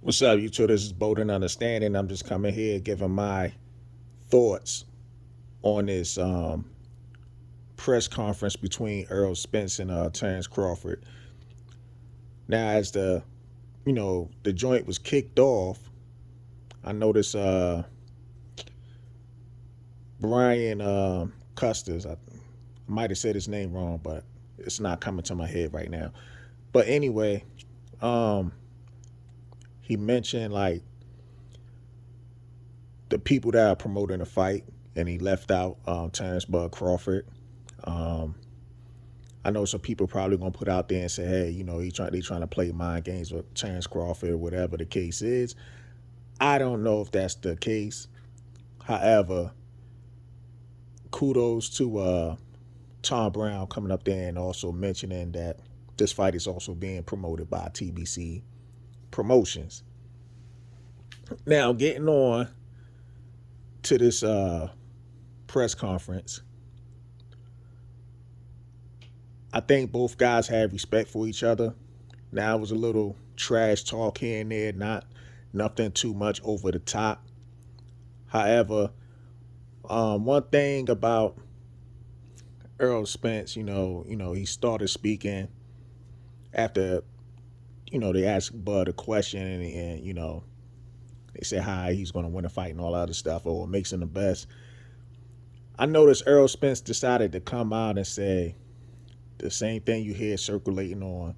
What's up, you two? This is Bold and Understanding. I'm just coming here giving my thoughts on this press conference between Errol Spence and Terence Crawford. Now, as the joint was kicked off, I noticed Brian Custis. I might have said his name wrong, but it's not coming to my head right now. But anyway, um, he mentioned like the people that are promoting the fight, and he left out Terence Bud Crawford. Um, I know some people probably gonna put out there and say, hey, they trying to play mind games with Terence Crawford, whatever the case is. I don't know if that's the case. However, kudos to Tom Brown coming up there and also mentioning that this fight is also being promoted by TBC Promotions. Now, getting on to this press conference, I think both guys had respect for each other. Now it was a little trash talk here and there, not nothing too much over the top. However, one thing about Earl Spence, he started speaking after, they asked Bud a question, and they said hi, he's going to win a fight and all that other stuff, or what makes him the best. I noticed Earl Spence decided to come out and say the same thing you hear circulating on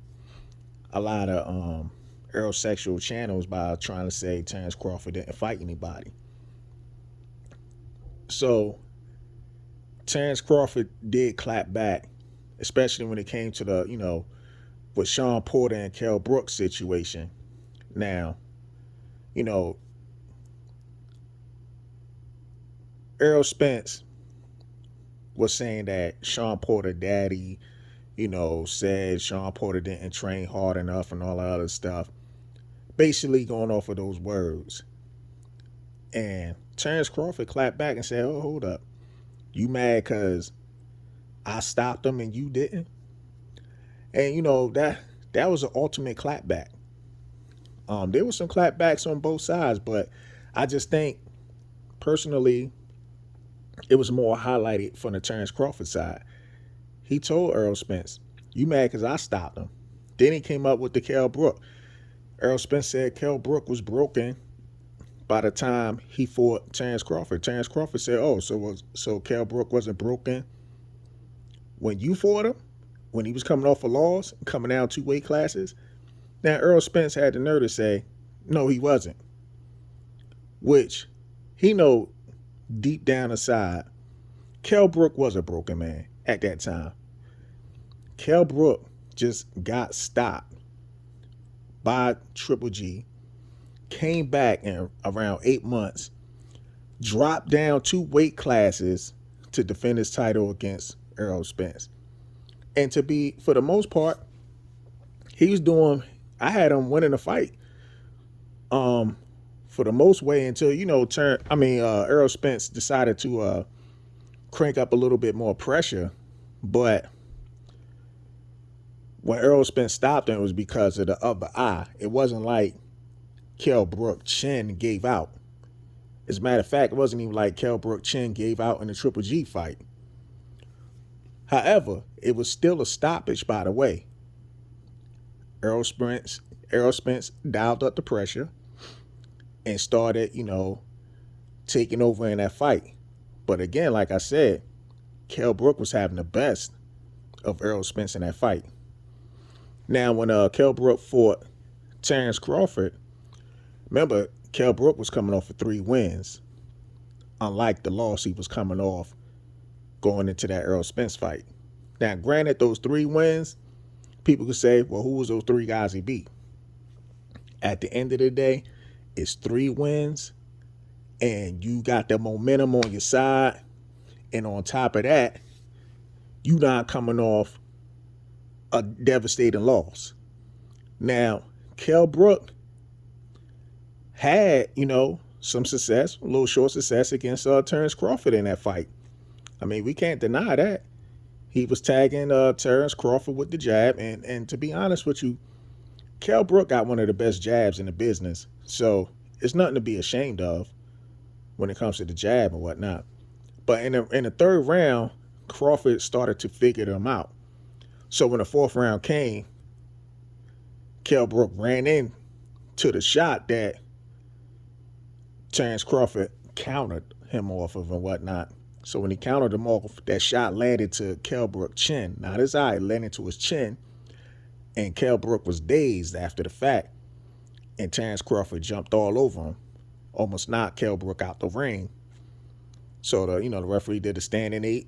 a lot of Earl-sexual channels by trying to say Terence Crawford didn't fight anybody. So Terence Crawford did clap back, especially when it came to the, with Sean Porter and Kell Brooks situation. Now, you know, Errol Spence was saying that Sean Porter daddy, said Sean Porter didn't train hard enough and all that other stuff. Basically going off of those words. And Terence Crawford clapped back and said, oh, hold up. You mad because I stopped him and you didn't? And that was an ultimate clapback. There was some clapbacks on both sides, but I just think personally it was more highlighted from the Terence Crawford side. He told Errol Spence, you mad because I stopped him. Then he came up with the Kell Brook. Errol Spence said Kell Brook was broken by the time he fought Terence Crawford. Terence Crawford said, oh, so Kell Brook wasn't broken when you fought him? When he was coming off a loss, coming down 2 weight classes? Now, Errol Spence had the nerve to say, no, he wasn't. Which he know deep down inside, Kell Brook was a broken man at that time. Kell Brook just got stopped by Triple G, came back in around 8 months, dropped down 2 weight classes to defend his title against Errol Spence. And to be, for the most part, he was doing, I had him winning the fight for the most way until, Errol Spence decided to crank up a little bit more pressure. But when Errol Spence stopped him, it was because of the other eye. It wasn't like Kell Brook chin gave out. As a matter of fact, it wasn't even like Kell Brook chin gave out in the Triple G fight. However, it was still a stoppage, by the way. Errol Spence dialed up the pressure and started, taking over in that fight. But again, like I said, Kell Brook was having the best of Errol Spence in that fight. Now, when Kell Brook fought Terence Crawford, remember, Kell Brook was coming off of 3 wins, unlike the loss he was coming off going into that Errol Spence fight. Now, granted, those 3 wins, people could say, well, who was those 3 guys he beat? At the end of the day, it's 3 wins, and you got the momentum on your side, and on top of that, you not coming off a devastating loss. Now, Kell Brook had, some success, a little short success against Terence Crawford in that fight. I mean, we can't deny that. He was tagging Terence Crawford with the jab, and to be honest with you, Kell Brook got one of the best jabs in the business. So it's nothing to be ashamed of when it comes to the jab and whatnot. But in the third round, Crawford started to figure them out. So when the fourth round came, Kell Brook ran in to the shot that Terence Crawford countered him off of and whatnot. So when he countered him off, that shot landed to Kell Brook's chin. Not his eye, it landed to his chin. And Kell Brook was dazed after the fact. And Terence Crawford jumped all over him, almost knocked Kell Brook out the ring. So the referee did a standing 8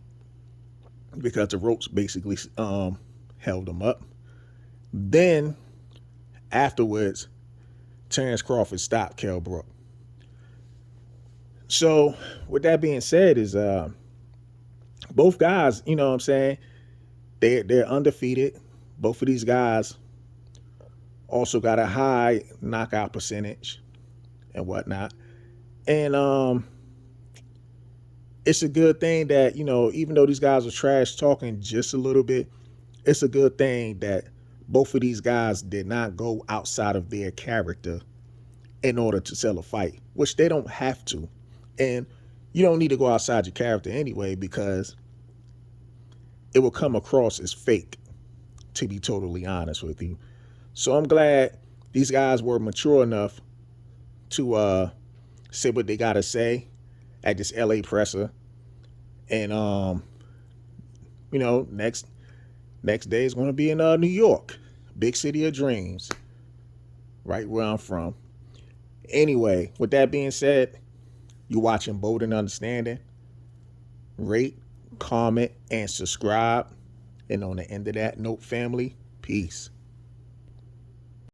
because the ropes basically held him up. Then afterwards, Terence Crawford stopped Kell Brook. So with that being said, is both guys, you know what I'm saying, they're undefeated. Both of these guys also got a high knockout percentage and whatnot. And it's a good thing that, even though these guys are trash talking just a little bit, it's a good thing that both of these guys did not go outside of their character in order to sell a fight, which they don't have to. And you don't need to go outside your character anyway, because it will come across as fake, to be totally honest with you. So I'm glad these guys were mature enough to say what they got to say at this LA presser. And, next day is going to be in New York, big city of dreams, right where I'm from. Anyway, with that being said, you're watching Bold and Understanding. Rate, comment, and subscribe. And on the end of that note, family, peace.